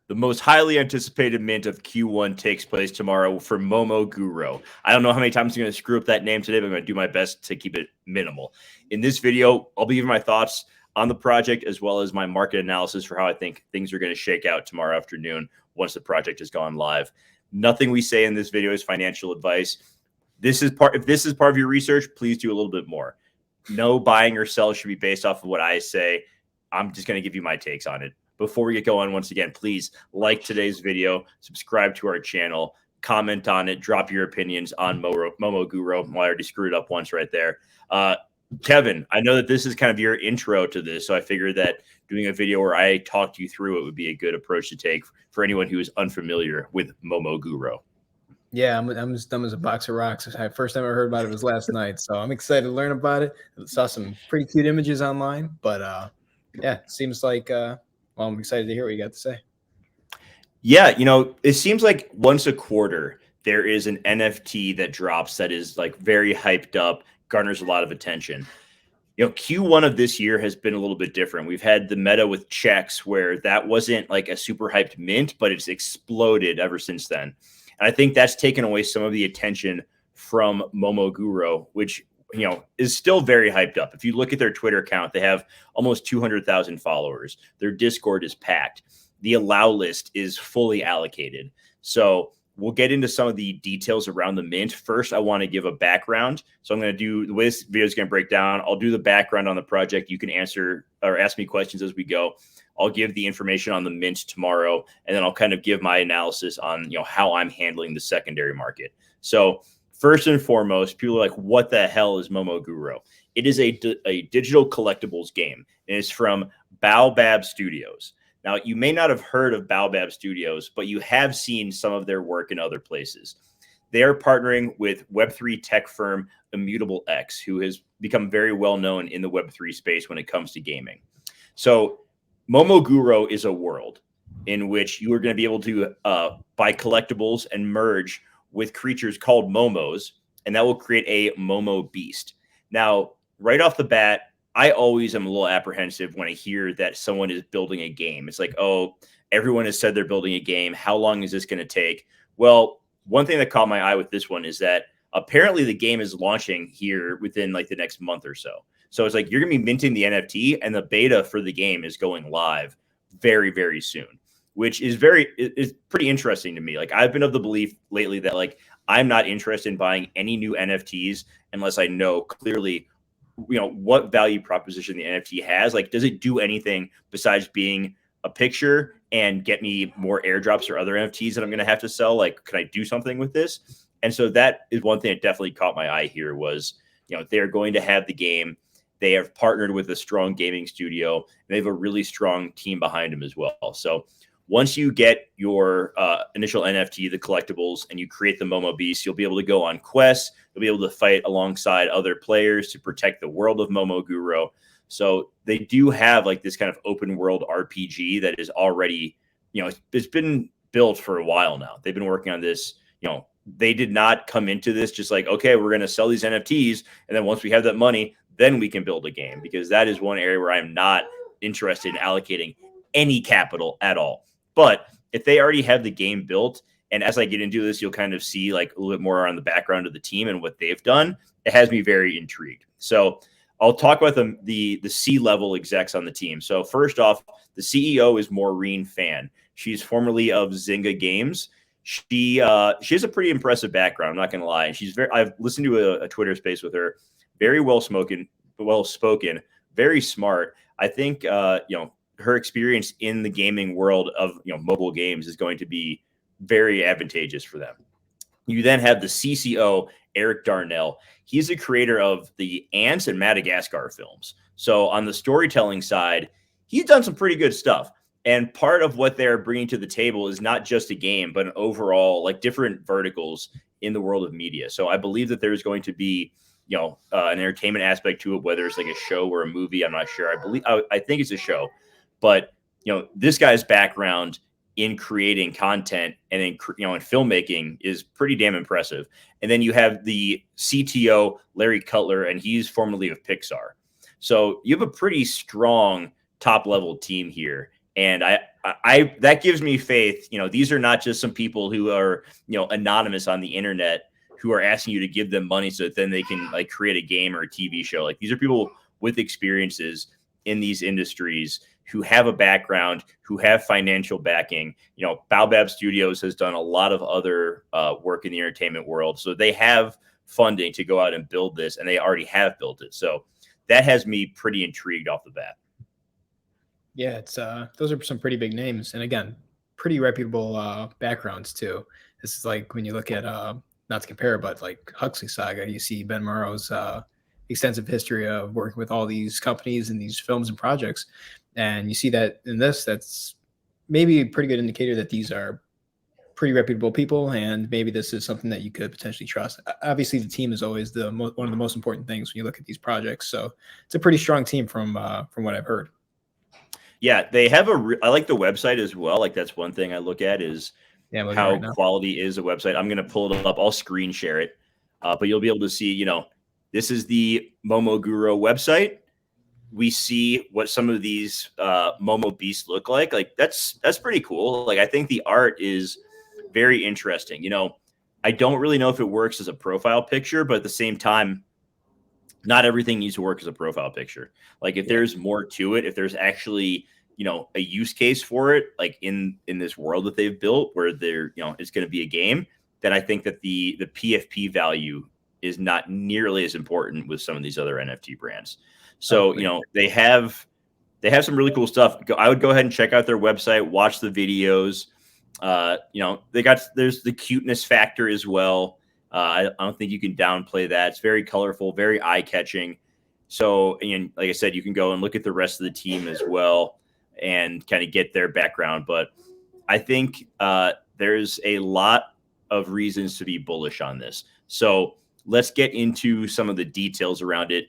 The most highly anticipated mint of Q1 takes place tomorrow for MomoGuro. I don't know how many times I'm going to screw up that name today, but I'm going to do my best to keep it minimal. In this video, I'll be giving my thoughts on the project as well as my market analysis for how I think things are going to shake out tomorrow afternoon once the project has gone live. Nothing we say in this video is financial advice. If this is part of your research, please do a little bit more. No buying or sell should be based off of what I say. I'm just going to give you my takes on it. Before we get going, once again, please like today's video, subscribe to our channel, comment on it, drop your opinions on MomoGuro. Well, I already screwed it up once right there. Kevin, I know that this is kind of your intro to this, so I figured that doing a video where I talked you through it would be a good approach to take for anyone who is unfamiliar with MomoGuro. Yeah, I'm as dumb as a box of rocks. First time I heard about it was last night, so I'm excited to learn about it. I saw some pretty cute images online, but yeah, seems like well, I'm excited to hear what you got to say. Yeah, it seems like once a quarter there is an NFT that drops that is like very hyped up, garners a lot of attention. Q1 of this year has been a little bit different. We've had the meta with checks where that wasn't like a super hyped mint, but it's exploded ever since then. And I think that's taken away some of the attention from MomoGuro, which, is still very hyped up. If you look at their Twitter account, they have almost 200,000 followers. Their Discord is packed. The allow list is fully allocated. So we'll get into some of the details around the mint. First, I want to give a background. So I'm going to do the way this video is going to break down. I'll do the background on the project. You can answer or ask me questions as we go. I'll give the information on the mint tomorrow, and then I'll kind of give my analysis on how I'm handling the secondary market. So first and foremost, people are like, what the hell is MomoGuro? It is a digital collectibles game, and it's from Baobab Studios. Now, you may not have heard of Baobab Studios, but you have seen some of their work in other places. They are partnering with Web3 tech firm Immutable X, who has become very well known in the Web3 space when it comes to gaming. So MomoGuro is a world in which you are going to be able to buy collectibles and merge with creatures called Momos, and that will create a Momo beast. Now, right off the bat, I always am a little apprehensive when I hear that someone is building a game. It's like, oh, everyone has said they're building a game. How long is this going to take? Well, one thing that caught my eye with this one is that apparently the game is launching here within like the next month or so. So it's like you're going to be minting the NFT, and the beta for the game is going live very, very soon, which is pretty interesting to me. Like, I've been of the belief lately that like I'm not interested in buying any new NFTs unless I know clearly what value proposition the NFT has. Like, does it do anything besides being a picture and get me more airdrops or other NFTs that I'm going to have to sell? Like, can I do something with this? And so that is one thing that definitely caught my eye here was, they're going to have the game. They have partnered with a strong gaming studio, and they have a really strong team behind them as well. So once you get your initial NFT, the collectibles, and you create the Momo Beast, you'll be able to go on quests. You'll be able to fight alongside other players to protect the world of MomoGuro. So they do have like this kind of open world RPG that is already, it's been built for a while now. They've been working on this. They did not come into this just like, okay, we're going to sell these NFTs, and then once we have that money, then we can build a game, because that is one area where I'm not interested in allocating any capital at all. But if they already have the game built, and as I get into this, you'll kind of see like a little bit more on the background of the team and what they've done, it has me very intrigued. So I'll talk about the C-level execs on the team. So first off, the CEO is Maureen Fan. She's formerly of Zynga Games. She has a pretty impressive background, I'm not going to lie. I've listened to a Twitter space with her. Very well spoken, very smart. I think her experience in the gaming world of mobile games is going to be very advantageous for them. You then have the CCO, Eric Darnell. He's the creator of the Ants and Madagascar films. So on the storytelling side, he's done some pretty good stuff. And part of what they're bringing to the table is not just a game, but an overall like different verticals in the world of media. So I believe that there's going to be an entertainment aspect to it, whether it's like a show or a movie. I'm not sure. I think it's a show, but this guy's background in creating content and in filmmaking is pretty damn impressive. And then you have the CTO, Larry Cutler, and he's formerly of Pixar. So you have a pretty strong top level team here. And I that gives me faith. These are not just some people who are, anonymous on the internet who are asking you to give them money so that then they can like create a game or a TV show. Like these are people with experiences in these industries who have a background, who have financial backing. Baobab Studios has done a lot of other work in the entertainment world. So they have funding to go out and build this, and they already have built it. So that has me pretty intrigued off the bat. Yeah, it's those are some pretty big names, and again, pretty reputable backgrounds too. This is like when you look at not to compare, but like Huxley Saga, you see Ben Morrow's extensive history of working with all these companies and these films and projects, and you see that in this. That's maybe a pretty good indicator that these are pretty reputable people, and maybe this is something that you could potentially trust. Obviously, the team is always one of the most important things when you look at these projects. So it's a pretty strong team from what I've heard. Yeah, they have I like the website as well. Like that's one thing I look at is how right quality is a website. I'm going to pull it up. I'll screen share it, but you'll be able to see, this is the MomoGuro website. We see what some of these Momo beasts look like. Like that's pretty cool. Like I think the art is very interesting. I don't really know if it works as a profile picture, but at the same time, not everything needs to work as a profile picture. Like if there's more to it, if there's actually, a use case for it, like in this world that they've built where it's going to be a game, then I think that the PFP value is not nearly as important with some of these other NFT brands. So, they have some really cool stuff. I would go ahead and check out their website, watch the videos. There's the cuteness factor as well. I don't think you can downplay that. It's very colorful, very eye-catching. So, and like I said, you can go and look at the rest of the team as well and kind of get their background. But I think there's a lot of reasons to be bullish on this. So let's get into some of the details around it.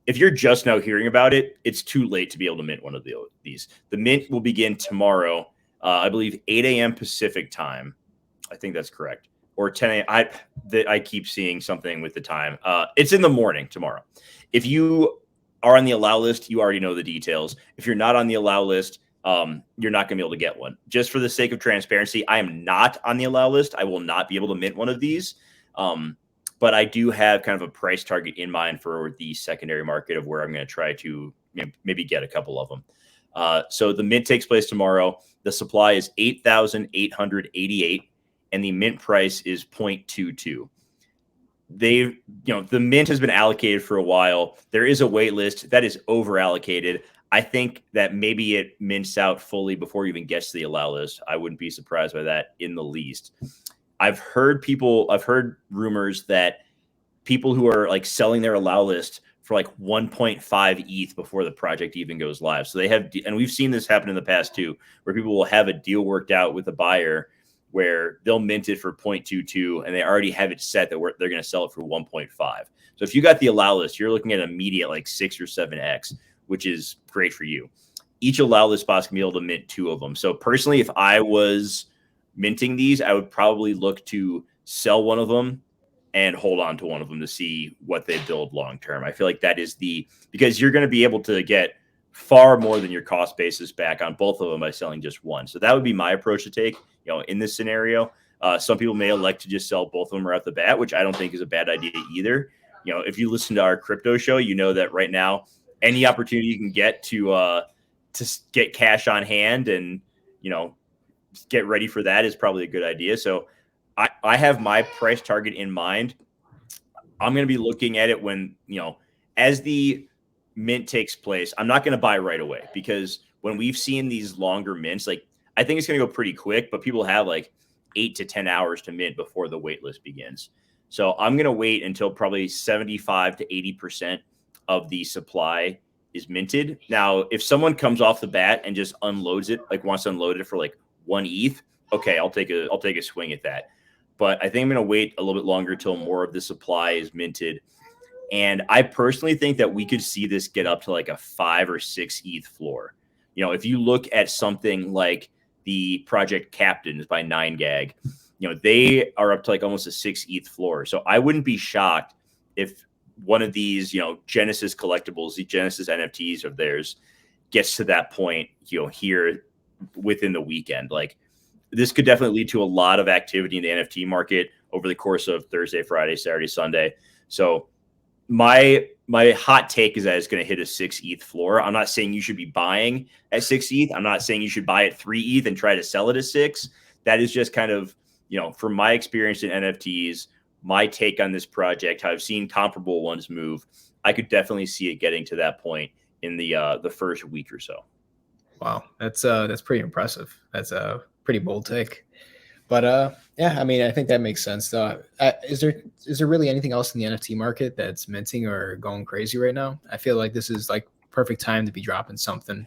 If you're just now hearing about it, it's too late to be able to mint one of these. The mint will begin tomorrow, I believe 8 a.m. Pacific time. I think that's correct. Or 10 a.m. I keep seeing something with the time. It's in the morning tomorrow. If you are on the allow list, you already know the details. If you're not on the allow list, you're not going to be able to get one. Just for the sake of transparency, I am not on the allow list. I will not be able to mint one of these. But I do have kind of a price target in mind for the secondary market of where I'm going to try to maybe get a couple of them. So the mint takes place tomorrow. The supply is 8,888. And the mint price is 0.22. The mint has been allocated for a while. There is a wait list that is over allocated. I think that maybe it mints out fully before it even gets to the allow list. I wouldn't be surprised by that in the least. I've heard rumors that people who are like selling their allow list for like 1.5 ETH before the project even goes live. So they have, and we've seen this happen in the past too, where people will have a deal worked out with a buyer where they'll mint it for 0.22 and they already have it set that they're going to sell it for 1.5. So if you got the allow list, you're looking at immediate like 6 or 7x, which is great for you. Each allow list spot's going to be able to mint 2 of them. So personally, if I was minting these, I would probably look to sell one of them and hold on to one of them to see what they build long term. I feel like that is because you're going to be able to get far more than your cost basis back on both of them by selling just one. So that would be my approach to take, in this scenario. Some people may elect to just sell both of them right off the bat, which I don't think is a bad idea either. If you listen to our crypto show, you know that right now, any opportunity you can get to get cash on hand and, get ready for that is probably a good idea. So I have my price target in mind. I'm going to be looking at it when, as the mint takes place. I'm not going to buy right away because when we've seen these longer mints, like I think it's going to go pretty quick, but people have like 8 to 10 hours to mint before the wait list begins. So I'm going to wait until probably 75 to 80% of the supply is minted. Now, if someone comes off the bat and just unloads it, like wants to unload it for like 1 ETH, okay, I'll take a swing at that. But I think I'm going to wait a little bit longer till more of the supply is minted. And I personally think that we could see this get up to like a 5 or 6 ETH floor. If you look at something like the Project Captains by 9gag, they are up to like almost a 6 ETH floor. So I wouldn't be shocked if one of these, Genesis collectibles, the Genesis NFTs of theirs gets to that point, here within the weekend. Like this could definitely lead to a lot of activity in the NFT market over the course of Thursday, Friday, Saturday, Sunday. So my hot take is that it's going to hit a 6 ETH floor. I'm not saying you should be buying at 6 ETH. I'm not saying you should buy at 3 ETH and try to sell it at 6. That is just kind of, from my experience in NFTs, my take on this project, how I've seen comparable ones move. I could definitely see it getting to that point in the first week or so. Wow, that's pretty impressive. That's a pretty bold take. But yeah, I mean, I think that makes sense. Though, is there really anything else in the NFT market that's minting or going crazy right now? I feel like this is like perfect time to be dropping something.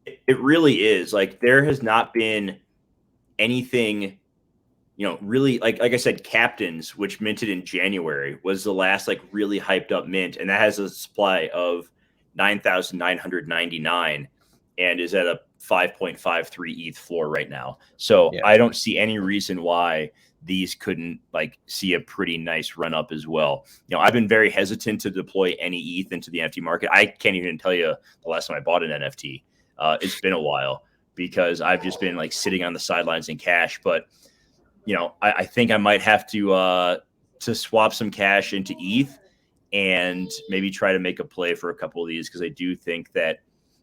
It really is. Like there has not been anything, really like I said, Captains, which minted in January, was the last like really hyped up mint, and that has a supply of 9,999 and is at a 5.53 ETH floor right now. So Yeah. I don't see any reason why these couldn't like see a pretty nice run up as well. I've been very hesitant to deploy any ETH into the NFT market. I can't even tell you the last time I bought an NFT. It's been a while because I've just been like sitting on the sidelines in cash. But I think I might have to swap some cash into ETH and maybe try to make a play for a couple of these, because I do think that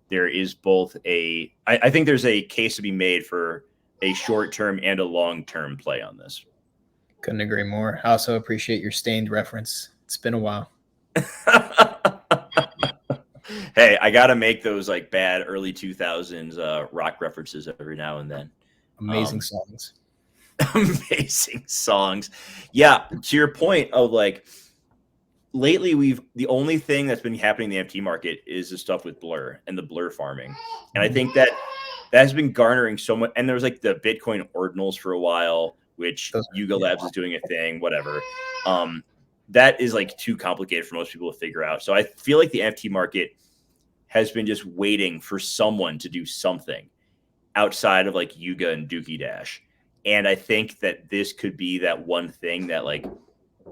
there is both I think there's a case to be made for a short-term and a long-term play on this. Couldn't agree more. I also appreciate your Stained reference. It's been a while. Hey, I got to make those like bad early 2000s rock references every now and then. Amazing songs. Amazing songs. Yeah, to your point of like, lately the only thing that's been happening in the NFT market is the stuff with Blur and the Blur farming. And I think that has been garnering so much. And there was like the Bitcoin ordinals for a while, which Yuga Labs is doing a thing, whatever. That is like too complicated for most people to figure out. So I feel like the NFT market has been just waiting for someone to do something outside of like Yuga and Dookie Dash. And I think that this could be that one thing that like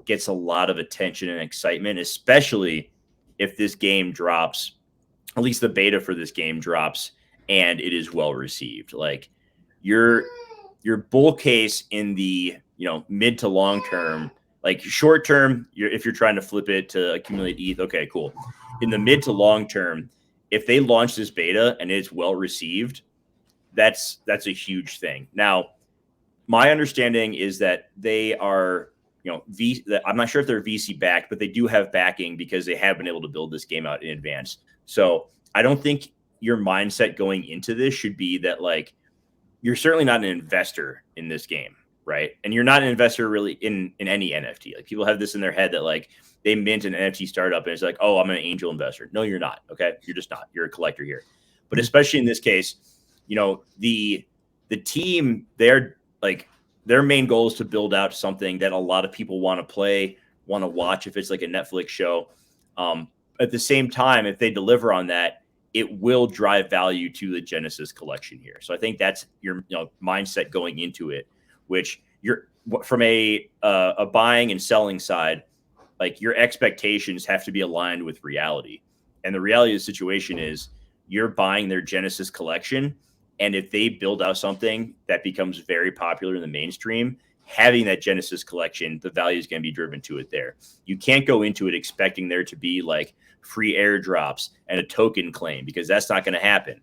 gets a lot of attention and excitement, especially if this game drops, at least the beta for this game drops, and it is well received. Like your bull case in the mid to long term, like short term, if you're trying to flip it to accumulate ETH, okay, cool. In the mid to long term, if they launch this beta and it's well received, that's a huge thing. Now, my understanding is that they are, I'm not sure if they're VC backed, but they do have backing because they have been able to build this game out in advance. So I don't think your mindset going into this should be that like you're certainly not an investor in this game, right? And you're not an investor really in any NFT. Like people have this in their head that like they mint an NFT startup and it's like, oh, I'm an angel investor. No, you're not. Okay, you're just not. You're a collector here. But especially in this case, the team, they're like, their main goal is to build out something that a lot of people want to play, want to watch if it's like a Netflix show. At the same time, if they deliver on that, it will drive value to the Genesis collection here. So I think that's your mindset going into it, which you're from a buying and selling side, like your expectations have to be aligned with reality. And the reality of the situation is you're buying their Genesis collection. And if they build out something that becomes very popular in the mainstream, having that Genesis collection, the value is going to be driven to it there. You can't go into it expecting there to be like free airdrops and a token claim, because that's not going to happen.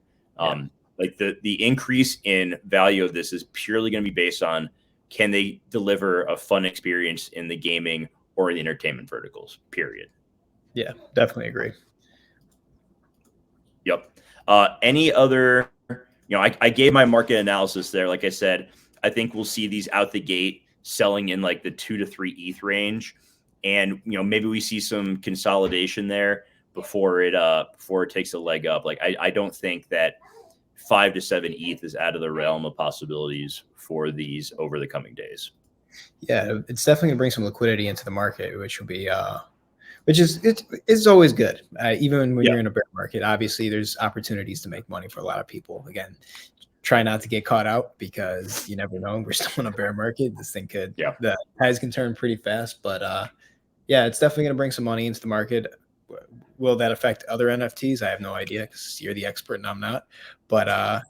Like the increase in value of this is purely going to be based on, can they deliver a fun experience in the gaming or the entertainment verticals, period. Yeah, definitely agree. Yep. Any other, I gave my market analysis there. Like I said, I think we'll see these out the gate selling in like the 2 to 3 ETH range. And, maybe we see some consolidation there before it takes a leg up. Like, I don't think that 5 to 7 ETH is out of the realm of possibilities for these over the coming days. Yeah, it's definitely gonna bring some liquidity into the market, which will be, it's always good. Even when you're in a bear market, obviously there's opportunities to make money for a lot of people. Again, try not to get caught out, because you never know. We're still in a bear market. This thing the tides can turn pretty fast. But yeah, it's definitely going to bring some money into the market. Will that affect other NFTs? I have no idea, because you're the expert and I'm not. But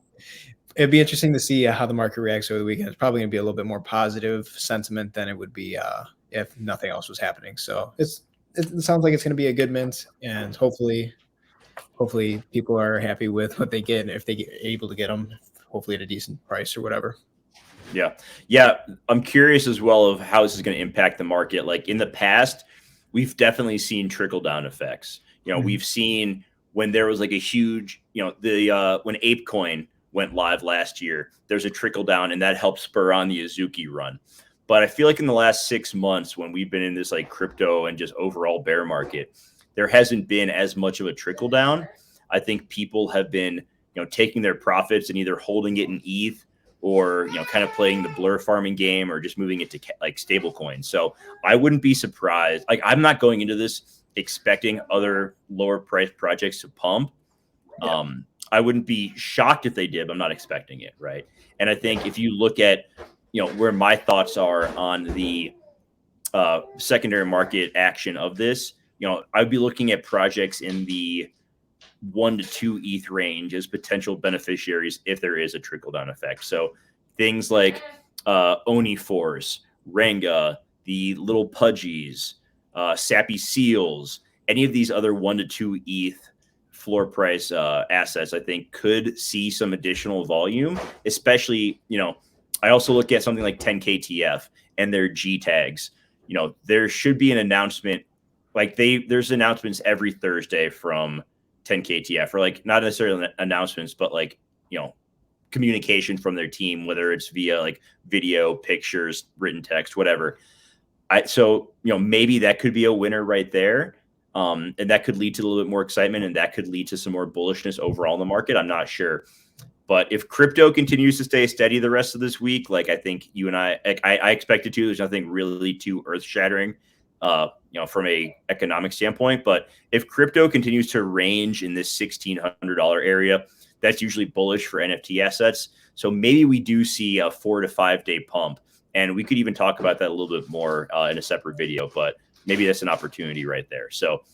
It'd be interesting to see how the market reacts over the weekend. It's probably going to be a little bit more positive sentiment than it would be if nothing else was happening. So it sounds like it's going to be a good mint, and hopefully people are happy with what they get if they get able to get them, hopefully at a decent price or whatever. Yeah. I'm curious as well of how this is going to impact the market. Like in the past, we've definitely seen trickle down effects. We've seen when there was like a huge, when ApeCoin went live last year, there's a trickle down and that helped spur on the Azuki run. But I feel like in the last 6 months, when we've been in this like crypto and just overall bear market, there hasn't been as much of a trickle down. I think people have been, taking their profits and either holding it in ETH or, kind of playing the blur farming game or just moving it to like stable coins. So I wouldn't be surprised. Like I'm not going into this expecting other lower price projects to pump. Yeah. I wouldn't be shocked if they did, but I'm not expecting it. Right. And I think if you look at, where my thoughts are on the secondary market action of this, I'd be looking at projects in the 1 to 2 ETH range as potential beneficiaries if there is a trickle down effect. So things like Oni Force, Renga, the little Pudgies, Sappy Seals, any of these other 1 to 2 ETH floor price assets, I think could see some additional volume, especially, I also look at something like 10KTF and their G tags. There should be an announcement. Like there's announcements every Thursday from 10KTF, or like not necessarily announcements, but like, communication from their team, whether it's via like video, pictures, written text, whatever. So maybe that could be a winner right there. And that could lead to a little bit more excitement, and that could lead to some more bullishness overall in the market. I'm not sure. But if crypto continues to stay steady the rest of this week, like I think you and I expect it to, there's nothing really too earth shattering, from a economic standpoint. But if crypto continues to range in this $1,600 area, that's usually bullish for NFT assets. So maybe we do see a 4 to 5 day pump, and we could even talk about that a little bit more in a separate video. But maybe that's an opportunity right there. So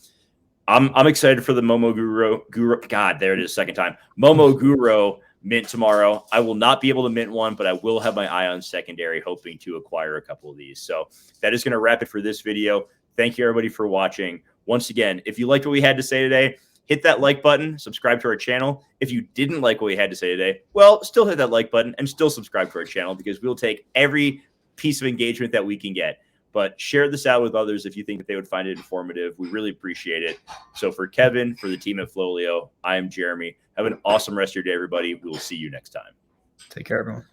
I'm excited for the MomoGuro. God, there it is, second time. MomoGuro mint tomorrow. I will not be able to mint one, but I will have my eye on secondary, hoping to acquire a couple of these. So that is going to wrap it for this video. Thank you, everybody, for watching. Once again, if you liked what we had to say today, hit that like button, subscribe to our channel. If you didn't like what we had to say today, well, still hit that like button and still subscribe to our channel, because we'll take every piece of engagement that we can get. But share this out with others if you think that they would find it informative. We really appreciate it. So for Kevin, for the team at FLOLiO, I am Jeremy. Have an awesome rest of your day, everybody. We will see you next time. Take care, everyone.